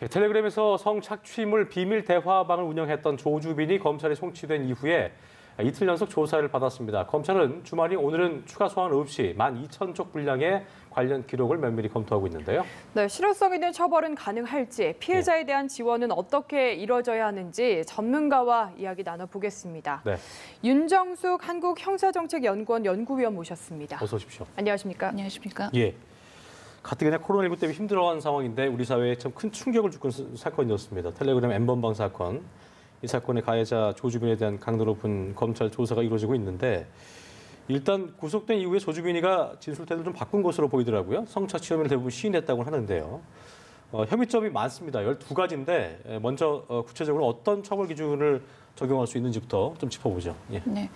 텔레그램에서 성착취물 비밀 대화방을 운영했던 조주빈이 검찰에 송치된 이후에 이틀 연속 조사를 받았습니다. 검찰은 주말인 오늘은 추가 소환 없이 12,000쪽 분량의 관련 기록을 면밀히 검토하고 있는데요. 네, 실효성 있는 처벌은 가능할지, 피해자에 대한 지원은 어떻게 이뤄져야 하는지 전문가와 이야기 나눠보겠습니다. 네. 윤정숙 한국형사정책연구원 연구위원 모셨습니다. 어서 오십시오. 안녕하십니까? 안녕하십니까? 예. 가뜩이나 코로나19 때문에 힘들어하는 상황인데 우리 사회에 참 큰 충격을 줄 사건이었습니다. 텔레그램 N번방 사건. 이 사건의 가해자 조주빈에 대한 강도 높은 검찰 조사가 이루어지고 있는데 일단 구속된 이후에 조주빈이가 진술 태도를 좀 바꾼 것으로 보이더라고요. 성착취 혐의를 대부분 시인했다고 하는데요. 혐의점이 많습니다. 12가지인데 먼저 구체적으로 어떤 처벌 기준을 적용할 수 있는지부터 좀 짚어보죠. 예. 네.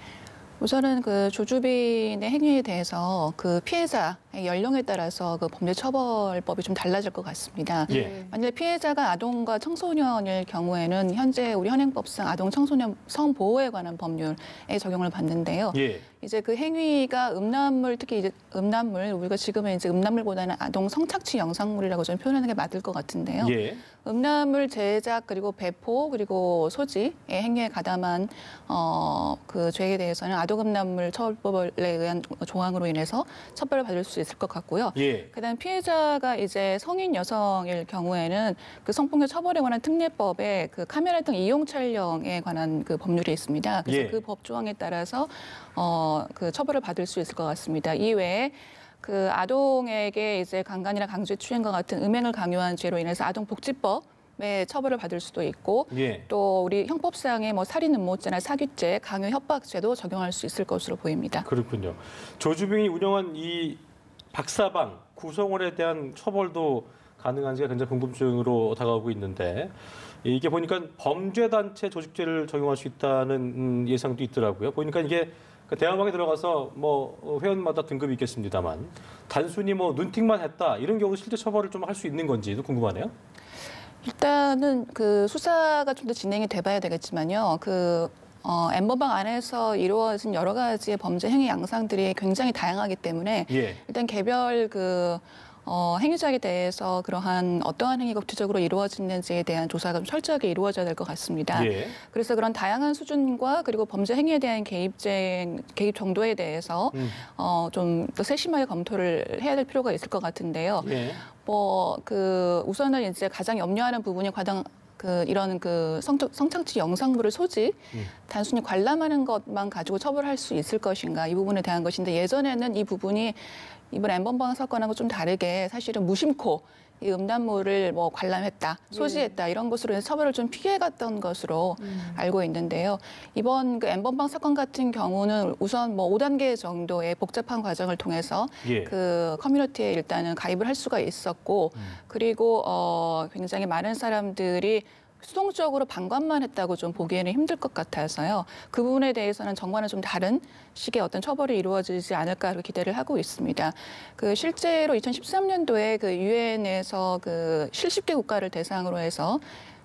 우선은 그 조주빈의 행위에 대해서 그 피해자의 연령에 따라서 그 범죄 처벌법이 좀 달라질 것 같습니다. 예. 만약 피해자가 아동과 청소년일 경우에는 현재 우리 현행법상 아동 청소년 성보호에 관한 법률에 적용을 받는데요. 예. 이제 그 행위가 음란물, 특히 이제 음란물, 우리가 지금은 이제 음란물보다는 아동 성착취 영상물이라고 좀 표현하는 게 맞을 것 같은데요. 예. 음란물 제작 그리고 배포 그리고 소지의 행위에 가담한 그 죄에 대해서는 아동음란물 처벌법에 의한 조항으로 인해서 처벌을 받을 수 있을 것 같고요. 예. 그다음 피해자가 이제 성인 여성일 경우에는 그 성폭력 처벌에 관한 특례법에 그 카메라 등 이용 촬영에 관한 그 법률이 있습니다. 그래서 예. 그 법 조항에 따라서 그 처벌을 받을 수 있을 것 같습니다. 이외에 그 아동에게 이제 강간이나 강제 추행과 같은 음행을 강요한 죄로 인해서 아동복지법에 처벌을 받을 수도 있고 예. 또 우리 형법상의 뭐 살인 음모죄나 사기죄, 강요 협박죄도 적용할 수 있을 것으로 보입니다. 그렇군요. 조주빈이 운영한 이 박사방 구성원에 대한 처벌도 가능한지가 굉장히 궁금증으로 다가오고 있는데 이게 보니까 범죄단체 조직죄를 적용할 수 있다는 예상도 있더라고요. 보니까 이게 그 대화방에 들어가서 뭐 회원마다 등급이 있겠습니다만 단순히 뭐 눈팅만 했다 이런 경우 실제 처벌을 좀 할 수 있는 건지도 궁금하네요. 일단은 그 수사가 좀 더 진행이 돼봐야 되겠지만요. N번방 안에서 이루어진 여러 가지의 범죄 행위 양상들이 굉장히 다양하기 때문에 예. 일단 개별 행위자에 대해서 그러한 어떠한 행위가 구체적으로 이루어지는지에 대한 조사가 좀 철저하게 이루어져야 될 것 같습니다. 예. 그래서 그런 다양한 수준과 그리고 범죄 행위에 대한 개입 정도에 대해서 좀 더 세심하게 검토를 해야 될 필요가 있을 것 같은데요. 예. 우선은 이제 가장 염려하는 부분이 이런 성착취 영상물을 단순히 관람하는 것만 가지고 처벌할 수 있을 것인가 이 부분에 대한 것인데 예전에는 이 부분이 이번 N번방 사건하고 좀 다르게 사실은 무심코 이 음란물을 뭐 관람했다, 소지했다 이런 것으로 해서 처벌을 좀 피해갔던 것으로 알고 있는데요. 이번 그 N번방 사건 같은 경우는 우선 뭐 5단계 정도의 복잡한 과정을 통해서 예. 그 커뮤니티에 일단은 가입을 할 수가 있었고 그리고 굉장히 많은 사람들이 수동적으로 방관만 했다고 좀 보기에는 힘들 것 같아서요. 그 부분에 대해서는 정말은 좀 다른 식의 어떤 처벌이 이루어지지 않을까 기대를 하고 있습니다. 그 실제로 2013년도에 그 유엔에서 그 70개 국가를 대상으로 해서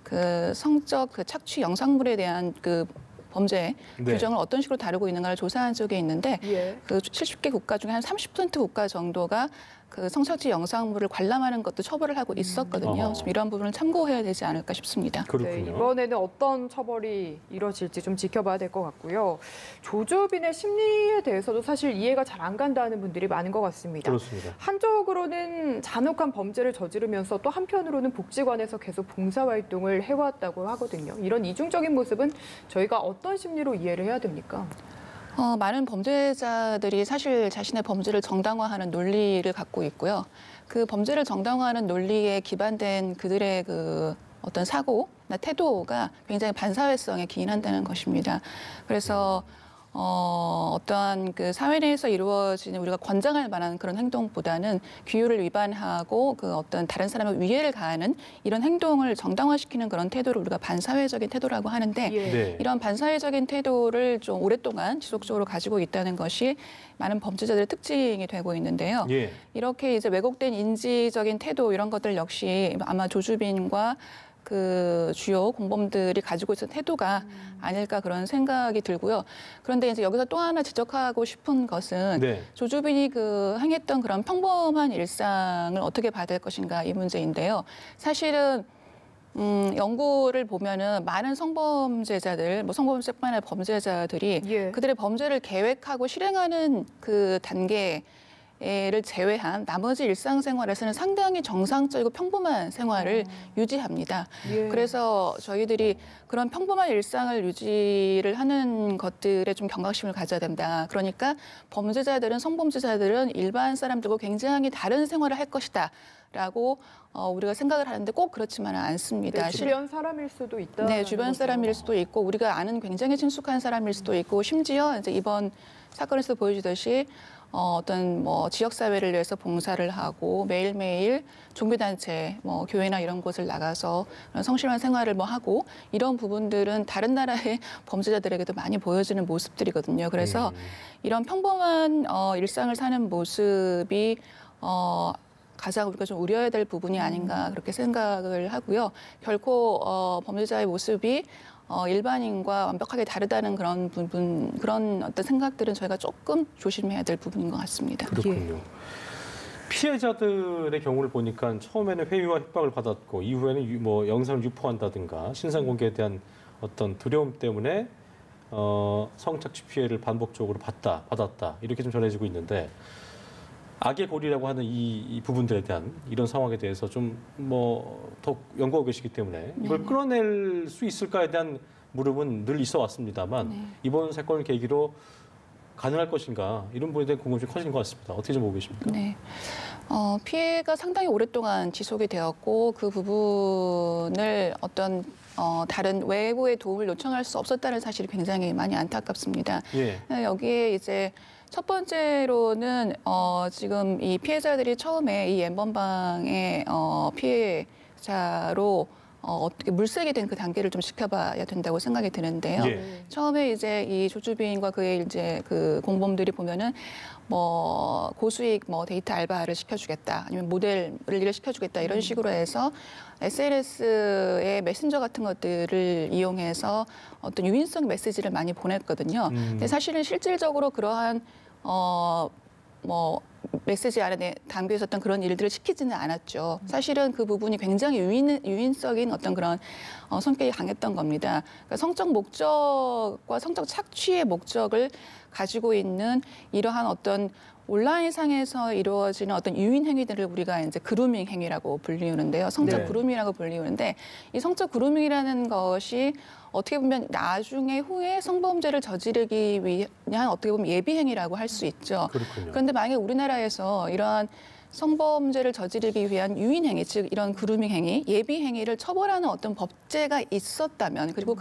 그 성적 그 착취 영상물에 대한 그 범죄 네. 규정을 어떤 식으로 다루고 있는가를 조사한 적이 있는데 예. 그 70개 국가 중에 한 30% 국가 정도가 그 성착취 영상물을 관람하는 것도 처벌을 하고 있었거든요. 좀 이런 부분을 참고해야 되지 않을까 싶습니다. 그렇군요. 네, 이번에는 어떤 처벌이 이뤄질지 좀 지켜봐야 될 것 같고요. 조주빈의 심리에 대해서도 사실 이해가 잘 안 간다는 분들이 많은 것 같습니다. 그렇습니다. 한쪽으로는 잔혹한 범죄를 저지르면서 또 한편으로는 복지관에서 계속 봉사활동을 해왔다고 하거든요. 이런 이중적인 모습은 저희가 어떤 심리로 이해를 해야 됩니까? 많은 범죄자들이 사실 자신의 범죄를 정당화하는 논리를 갖고 있고요. 그 범죄를 정당화하는 논리에 기반된 그들의 그 어떤 사고나 태도가 굉장히 반사회성에 기인한다는 것입니다. 그래서 어떠한 그 사회 내에서 이루어지는 우리가 권장할 만한 그런 행동보다는 규율을 위반하고 그 어떤 다른 사람의 위해를 가하는 이런 행동을 정당화시키는 그런 태도를 우리가 반사회적인 태도라고 하는데 예. 네. 이런 반사회적인 태도를 좀 오랫동안 지속적으로 가지고 있다는 것이 많은 범죄자들의 특징이 되고 있는데요. 예. 이렇게 이제 왜곡된 인지적인 태도 이런 것들 역시 아마 조주빈과 그 주요 공범들이 가지고 있었던 태도가 아닐까 그런 생각이 들고요. 그런데 이제 여기서 또 하나 지적하고 싶은 것은 네. 조주빈이 그 행했던 그런 평범한 일상을 어떻게 받을 것인가 이 문제인데요. 사실은 연구를 보면은 많은 성범죄자들, 뭐 성범죄뿐만 아니라 범죄자들이 예. 그들의 범죄를 계획하고 실행하는 그 단계를 제외한 나머지 일상생활에서는 상당히 정상적이고 평범한 생활을 유지합니다. 예. 그래서 저희들이 그런 평범한 일상을 유지를 하는 것들에 좀 경각심을 가져야 된다. 그러니까 범죄자들은, 성범죄자들은 일반 사람들과 굉장히 다른 생활을 할 것이다. 라고 우리가 생각을 하는데 꼭 그렇지만은 않습니다. 네, 주변 사람일 수도 있다. 네, 주변 사람일 수도 있고 우리가 아는 굉장히 친숙한 사람일 수도 있고 심지어 이제 이번 사건에서 보여주듯이 어떤 뭐 지역 사회를 위해서 봉사를 하고 매일매일 종교단체, 뭐 교회나 이런 곳을 나가서 성실한 생활을 뭐 하고 이런 부분들은 다른 나라의 범죄자들에게도 많이 보여지는 모습들이거든요. 그래서 이런 평범한 일상을 사는 모습이 가장 우리가 좀 우려해야 될 부분이 아닌가 그렇게 생각을 하고요. 결코 범죄자의 모습이 일반인과 완벽하게 다르다는 그런 부분, 그런 어떤 생각들은 저희가 조금 조심해야 될 부분인 것 같습니다. 그렇군요. 피해자들의 경우를 보니까 처음에는 회유와 협박을 받았고 이후에는 뭐 영상을 유포한다든가 신상 공개에 대한 어떤 두려움 때문에 성착취 피해를 반복적으로 받았다 이렇게 좀 전해지고 있는데 악의 고리라고 하는 이 부분들에 대한 이런 상황에 대해서 좀 뭐 더 연구하고 계시기 때문에 이걸 끌어낼 수 있을까에 대한 물음은 늘 있어 왔습니다만 이번 사건을 계기로 가능할 것인가 이런 부분에 대한 궁금증이 커지는 것 같습니다. 어떻게 좀 보고 계십니까? 네. 피해가 상당히 오랫동안 지속이 되었고 그 부분을 어떤 다른 외부의 도움을 요청할 수 없었다는 사실이 굉장히 많이 안타깝습니다. 예. 여기에 이제 첫 번째로는 지금 이 피해자들이 처음에 이 엠번방의 피해자로 어떻게 물색이 된 그 단계를 좀 지켜봐야 된다고 생각이 드는데요. 예. 처음에 이제 이 조주빈과 그의 이제 그 공범들이 보면은 뭐 고수익 뭐 데이트 알바를 시켜주겠다, 아니면 모델 일을 시켜주겠다 이런 식으로 해서 SNS의 메신저 같은 것들을 이용해서 어떤 유인성 메시지를 많이 보냈거든요. 근데 사실은 실질적으로 그러한 뭐 메시지 안에 담겨 있었던 그런 일들을 시키지는 않았죠. 사실은 그 부분이 굉장히 유인적인 어떤 그런 성격이 강했던 겁니다. 그러니까 성적 목적과 성적 착취의 목적을 가지고 있는 이러한 어떤 온라인상에서 이루어지는 어떤 유인 행위들을 우리가 이제 그루밍 행위라고 불리우는데요. 성적 네. 그루밍이라고 불리우는데 이 성적 그루밍이라는 것이 어떻게 보면 나중에 후에 성범죄를 저지르기 위한 어떻게 보면 예비 행위라고 할 수 있죠. 그렇군요. 그런데 만약에 우리나라에서 이러한 성범죄를 저지르기 위한 유인 행위, 즉 이런 그루밍 행위, 예비 행위를 처벌하는 어떤 법제가 있었다면, 그리고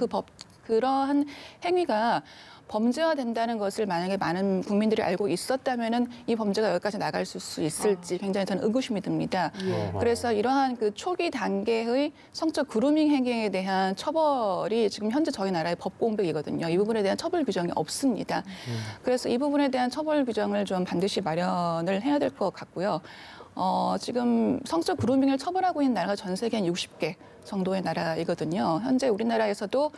그러한 행위가 범죄화된다는 것을 만약에 많은 국민들이 알고 있었다면은 이 범죄가 여기까지 나갈 수 있을지 굉장히 저는 의구심이 듭니다. 그래서 이러한 그 초기 단계의 성적 그루밍 행위에 대한 처벌이 지금 현재 저희 나라의 법 공백이거든요. 이 부분에 대한 처벌 규정이 없습니다. 그래서 이 부분에 대한 처벌 규정을 좀 반드시 마련을 해야 될 것 같고요. 지금 성적 그루밍을 처벌하고 있는 나라가 전 세계 한 60개 정도의 나라이거든요. 현재 우리나라에서도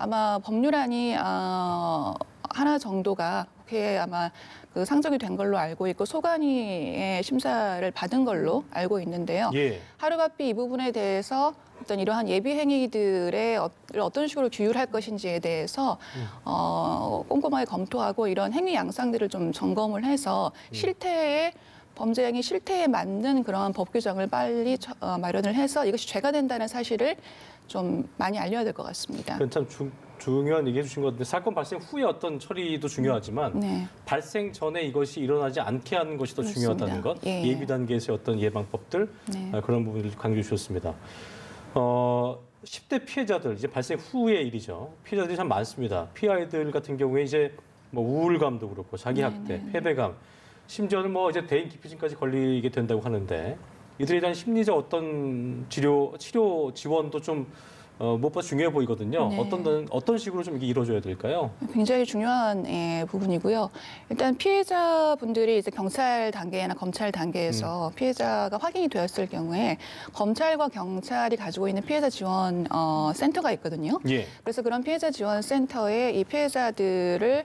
아마 법률안이 하나 정도가 국회에 아마 그 상정이 된 걸로 알고 있고 소관위의 심사를 받은 걸로 알고 있는데요. 예. 하루바삐 이 부분에 대해서 어떤 이러한 예비 행위들의 어떤 식으로 규율할 것인지에 대해서 꼼꼼하게 검토하고 이런 행위 양상들을 좀 점검을 해서 실태에 범죄 행위 실태에 맞는 그러한 법 규정을 빨리 마련을 해서 이것이 죄가 된다는 사실을 좀 많이 알려야 될 것 같습니다. 그건 참 중요한 얘기 해주신 것 같은데 사건 발생 후에 어떤 처리도 중요하지만 네. 발생 전에 이것이 일어나지 않게 하는 것이 더 그렇습니다. 중요하다는 것, 예. 예비 단계에서의 어떤 예방법들 네. 그런 부분을 강조해 주셨습니다. 10대 피해자들 이제 발생 후의 일이죠. 피해자들이 참 많습니다. 피아이들 같은 경우에 이제 뭐 우울감도 그렇고 자기 학대, 패배감, 심지어는 뭐 이제 대인 기피증까지 걸리게 된다고 하는데 이들에 대한 심리적 어떤 치료 지원도 좀 무엇보다 중요해 보이거든요. 네. 어떤 식으로 좀 이게 이루어져야 될까요? 굉장히 중요한 부분이고요. 일단 피해자분들이 이제 경찰 단계나 검찰 단계에서 피해자가 확인이 되었을 경우에 검찰과 경찰이 가지고 있는 피해자 지원 센터가 있거든요. 예. 그래서 그런 피해자 지원 센터에 이 피해자들을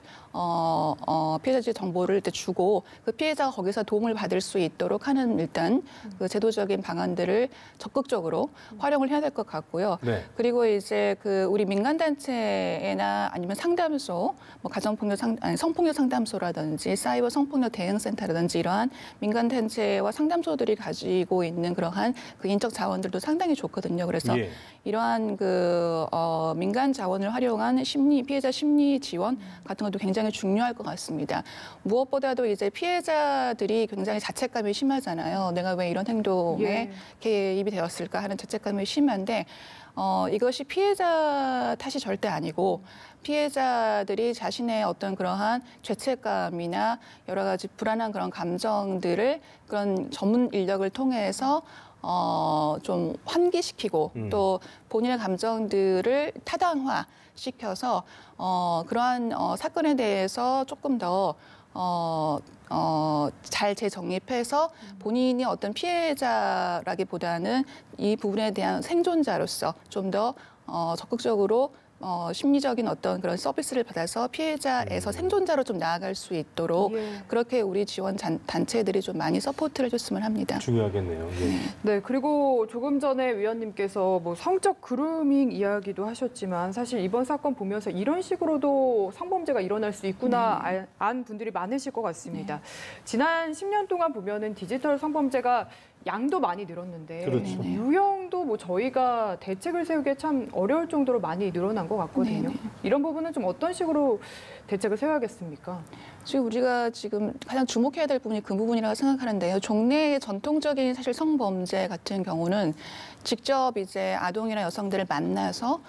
피해자의 정보를 일단 주고 그 피해자가 거기서 도움을 받을 수 있도록 하는 일단 그 제도적인 방안들을 적극적으로 활용을 해야 될 것 같고요. 네. 그리고 이제 그 우리 민간단체나 아니면 상담소, 뭐 성폭력 상담소라든지 사이버 성폭력 대응센터라든지 이러한 민간단체와 상담소들이 가지고 있는 그러한 그 인적 자원들도 상당히 좋거든요. 그래서 예. 이러한 그 민간 자원을 활용한 피해자 심리 지원 같은 것도 굉장히 중요할 것 같습니다. 무엇보다도 이제 피해자들이 굉장히 자책감이 심하잖아요. 내가 왜 이런 행동에 개입이 되었을까 하는 자책감이 심한데 이것이 피해자 탓이 절대 아니고 피해자들이 자신의 어떤 그러한 죄책감이나 여러 가지 불안한 그런 감정들을 그런 전문 인력을 통해서 좀 환기시키고 또 본인의 감정들을 타당화시켜서 그러한 사건에 대해서 조금 더 잘 재정립해서 본인이 어떤 피해자라기보다는 이 부분에 대한 생존자로서 좀 더 적극적으로 심리적인 어떤 그런 서비스를 받아서 피해자에서 생존자로 좀 나아갈 수 있도록 그렇게 우리 지원 단체들이 좀 많이 서포트를 해줬으면 합니다. 중요하겠네요. 예. 네, 그리고 조금 전에 위원님께서 뭐 성적 그루밍 이야기도 하셨지만 사실 이번 사건 보면서 이런 식으로도 성범죄가 일어날 수 있구나 안 분들이 많으실 것 같습니다. 지난 10년 동안 보면은 디지털 성범죄가 양도 많이 늘었는데 그렇죠. 유형도 뭐 저희가 대책을 세우기 참 어려울 정도로 많이 늘어난 것 같거든요. 이런 부분은 좀 어떤 식으로 대책을 세워야겠습니까? 지금 우리가 지금 가장 주목해야 될 부분이 그 부분이라고 생각하는데요. 종래의 전통적인 사실 성범죄 같은 경우는 직접 이제 아동이나 여성들을 만나서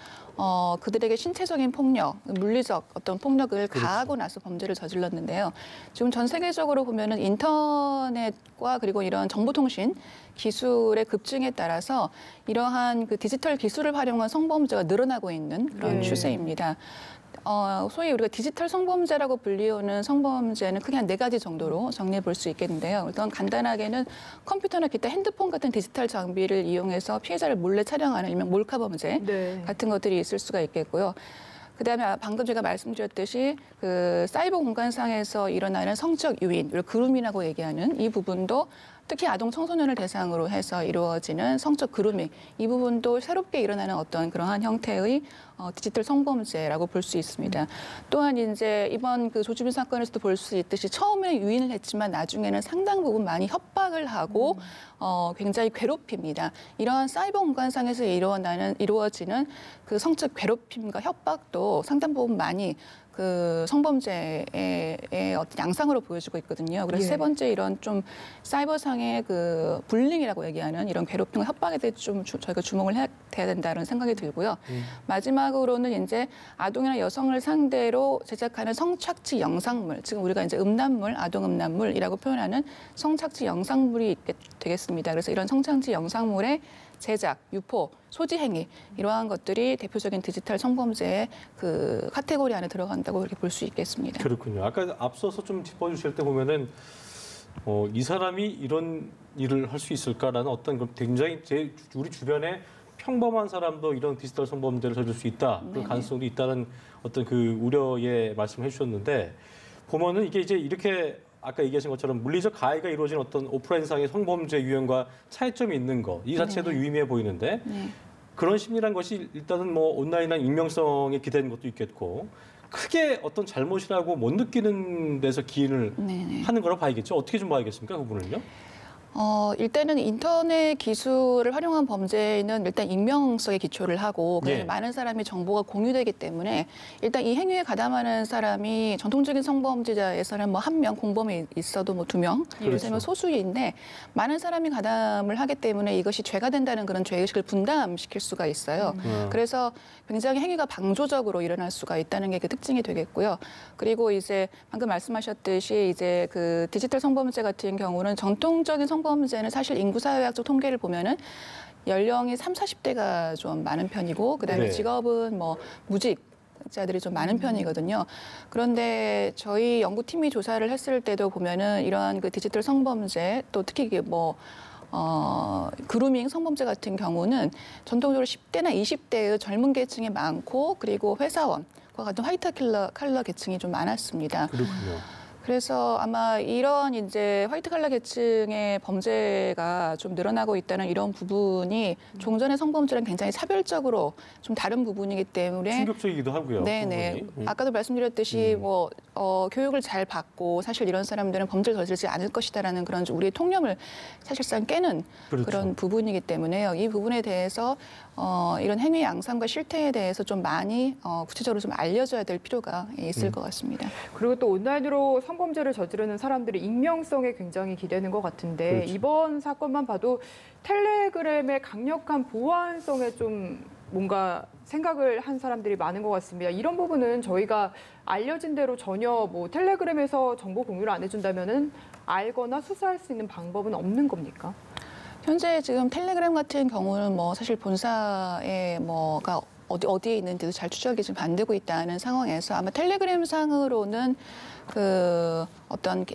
그들에게 신체적인 폭력, 물리적 어떤 폭력을 가하고 나서 범죄를 저질렀는데요. 지금 전 세계적으로 보면은 인터넷과 그리고 이런 정보통신 기술의 급증에 따라서 이러한 그 디지털 기술을 활용한 성범죄가 늘어나고 있는 그런 추세입니다. 소위 우리가 디지털 성범죄라고 불리우는 성범죄는 크게 한 4가지 정도로 정리해 볼 수 있겠는데요. 일단 간단하게는 컴퓨터나 기타 핸드폰 같은 디지털 장비를 이용해서 피해자를 몰래 촬영하는 일명 몰카 범죄 같은 것들이 있을 수가 있겠고요. 그다음에 방금 제가 말씀드렸듯이 그 사이버 공간상에서 일어나는 성적 유인, 그루밍이라고 얘기하는 이 부분도 특히 아동 청소년을 대상으로 해서 이루어지는 성적 그루밍, 이 부분도 새롭게 일어나는 어떤 그러한 형태의 디지털 성범죄라고 볼 수 있습니다. 또한 이제 이번 그 조주빈 사건에서도 볼 수 있듯이 처음에 유인을 했지만 나중에는 상당 부분 많이 협박을 하고 굉장히 괴롭힙니다. 이러한 사이버 공간상에서 이루어지는 그 성적 괴롭힘과 협박도 상당 부분 많이 그 성범죄의 어떤 양상으로 보여지고 있거든요. 그래서 세 번째 이런 좀 사이버상의 그 불링이라고 얘기하는 이런 괴롭힘과 협박에 대해 좀 저희가 주목을 해야 된다는 생각이 들고요. 마지막으로는 이제 아동이나 여성을 상대로 제작하는 성착취 영상물, 지금 우리가 이제 음란물, 아동 음란물이라고 표현하는 성착취 영상물이 되겠습니다. 그래서 이런 성착취 영상물의 제작, 유포, 소지 행위 이러한 것들이 대표적인 디지털 성범죄의 그 카테고리 안에 들어간다고 이렇게 볼 수 있겠습니다. 그렇군요. 아까 앞서서 좀 짚어주실 때 보면은 이 사람이 이런 일을 할 수 있을까라는 어떤 굉장히 우리 주변에 평범한 사람도 이런 디지털 성범죄를 저질 수 있다, 그런 가능성도 있다는 어떤 그 우려의 말씀을 해주셨는데 보면은 이게 이제 이렇게 아까 얘기하신 것처럼 물리적 가해가 이루어진 어떤 오프라인상의 성범죄 유형과 차이점이 있는 거 이 자체도 유의미해 보이는데 그런 심리란 것이 일단은 뭐 온라인이나 익명성에 기대는 것도 있겠고 크게 어떤 잘못이라고 못 느끼는 데서 기인을 하는 거라고 봐야겠죠. 어떻게 좀 봐야겠습니까? 그 부분을요? 일단은 인터넷 기술을 활용한 범죄는 일단 익명성에 기초를 하고 많은 사람이 정보가 공유되기 때문에 일단 이 행위에 가담하는 사람이 전통적인 성범죄자에서는 뭐 1명, 공범이 있어도 뭐 2명, 그렇죠. 소수인데 많은 사람이 가담을 하기 때문에 이것이 죄가 된다는 그런 죄의식을 분담시킬 수가 있어요. 그래서 굉장히 행위가 방조적으로 일어날 수가 있다는 게 그 특징이 되겠고요. 그리고 이제 방금 말씀하셨듯이 이제 그 디지털 성범죄 같은 경우는 전통적인 성범죄 성범죄는 사실 인구사회학적 통계를 보면은 연령이 30, 40대가 좀 많은 편이고 그다음에 네. 직업은 뭐 무직자들이 좀 많은 편이거든요. 그런데 저희 연구팀이 조사를 했을 때도 보면은 이러한 그 디지털 성범죄 또 특히 이게 뭐 그루밍 성범죄 같은 경우는 전통적으로 10대나 20대의 젊은 계층이 많고 그리고 회사원과 같은 화이트 칼라 계층이 좀 많았습니다. 그렇군요. 그래서 아마 이런 이제 화이트 칼라 계층의 범죄가 좀 늘어나고 있다는 이런 부분이 종전의 성범죄랑 굉장히 차별적으로 좀 다른 부분이기 때문에 충격적이기도 하고요. 네네. 부분이. 아까도 말씀드렸듯이 뭐 교육을 잘 받고 사실 이런 사람들은 범죄를 저지르지 않을 것이다라는 그런 우리의 통념을 사실상 깨는 그렇죠. 그런 부분이기 때문에요. 이 부분에 대해서 이런 행위 양상과 실태에 대해서 좀 많이 구체적으로 좀 알려줘야 될 필요가 있을 것 같습니다. 그리고 또 온라인으로 성범죄를 저지르는 사람들의 익명성에 굉장히 기대는 것 같은데 그렇죠. 이번 사건만 봐도 텔레그램의 강력한 보안성에 좀 뭔가 생각을 한 사람들이 많은 것 같습니다. 이런 부분은 저희가 알려진 대로 전혀 뭐 텔레그램에서 정보 공유를 안 해준다면은 알거나 수사할 수 있는 방법은 없는 겁니까? 현재 지금 텔레그램 같은 경우는 뭐 사실 본사에 뭐가 어디에 있는지도 잘 추적이 지금 안 되고 있다는 상황에서 아마 텔레그램 상으로는 그 어떤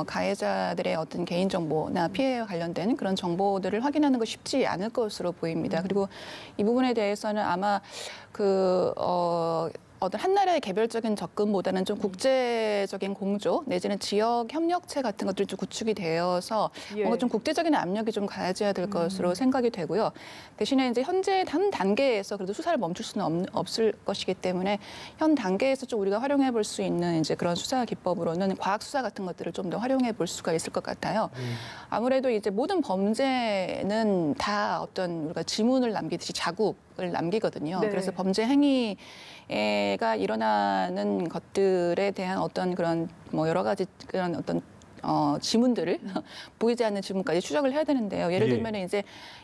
가해자들의 어떤 개인 정보나 피해와 관련된 그런 정보들을 확인하는 거 쉽지 않을 것으로 보입니다. 그리고 이 부분에 대해서는 아마 어떤 한 나라의 개별적인 접근보다는 좀 국제적인 공조 내지는 지역 협력체 같은 것들이 좀 구축이 되어서 예. 뭔가 좀 국제적인 압력이 좀 가해져야 될 것으로 생각이 되고요. 대신에 이제 현재 현 단계에서 그래도 수사를 멈출 수는 없을 것이기 때문에 현 단계에서 좀 우리가 활용해 볼 수 있는 이제 그런 수사 기법으로는 과학 수사 같은 것들을 좀 더 활용해 볼 수가 있을 것 같아요. 아무래도 이제 모든 범죄는 다 어떤 우리가 지문을 남기듯이 자국을 남기거든요. 네. 그래서 범죄 행위가 일어나는 것들에 대한 어떤 그런 뭐 여러 가지 그런 어떤 지문들을 보이지 않는 지문까지 추적을 해야 되는데요. 예를 예. 들면 이제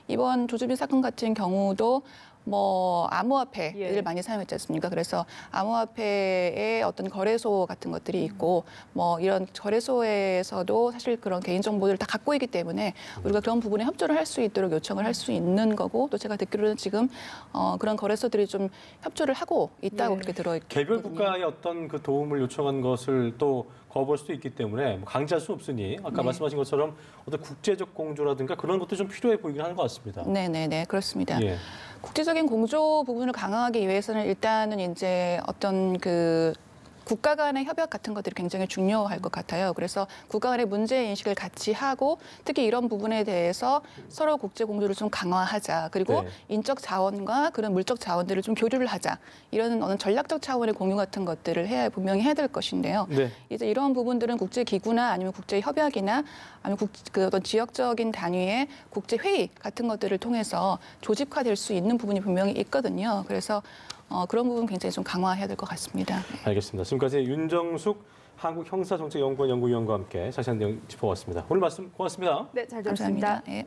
이번 조주빈 사건 같은 경우도 뭐 암호화폐를 예. 많이 사용했지 않습니까? 그래서 암호화폐의 어떤 거래소 같은 것들이 있고 뭐 이런 거래소에서도 사실 그런 개인 정보들을 다 갖고 있기 때문에 우리가 그런 부분에 협조를 할 수 있도록 요청을 할 수 있는 거고 또 제가 듣기로는 지금 그런 거래소들이 좀 협조를 하고 있다고 네. 그렇게 들어있거든요. 개별 국가의 어떤 그 도움을 요청한 것을 또 거부할 수도 있기 때문에 뭐 강제할 수 없으니 아까 네. 말씀하신 것처럼 어떤 국제적 공조라든가 그런 것도 좀 필요해 보이긴 하는 것 같습니다. 네네네 그렇습니다. 예. 국제적인 공조 부분을 강화하기 위해서는 일단은 이제 어떤 그 국가 간의 협약 같은 것들이 굉장히 중요할 것 같아요. 그래서 국가 간의 문제 인식을 같이 하고 특히 이런 부분에 대해서 서로 국제 공조를 좀 강화하자. 그리고 네. 인적 자원과 그런 물적 자원들을 좀 교류를 하자. 이런 어느 전략적 차원의 공유 같은 것들을 분명히 해야 될 것인데요. 네. 이제 이런 부분들은 국제 기구나 아니면 국제 협약이나 아니면 그 어떤 지역적인 단위의 국제 회의 같은 것들을 통해서 조직화될 수 있는 부분이 분명히 있거든요. 그래서 그런 부분 굉장히 좀 강화해야 될 것 같습니다. 알겠습니다. 지금까지 윤정숙 한국형사정책연구원 연구위원과 함께 자세한 내용 짚어봤습니다. 오늘 말씀 고맙습니다. 네, 잘 들었습니다. 감사합니다. 예.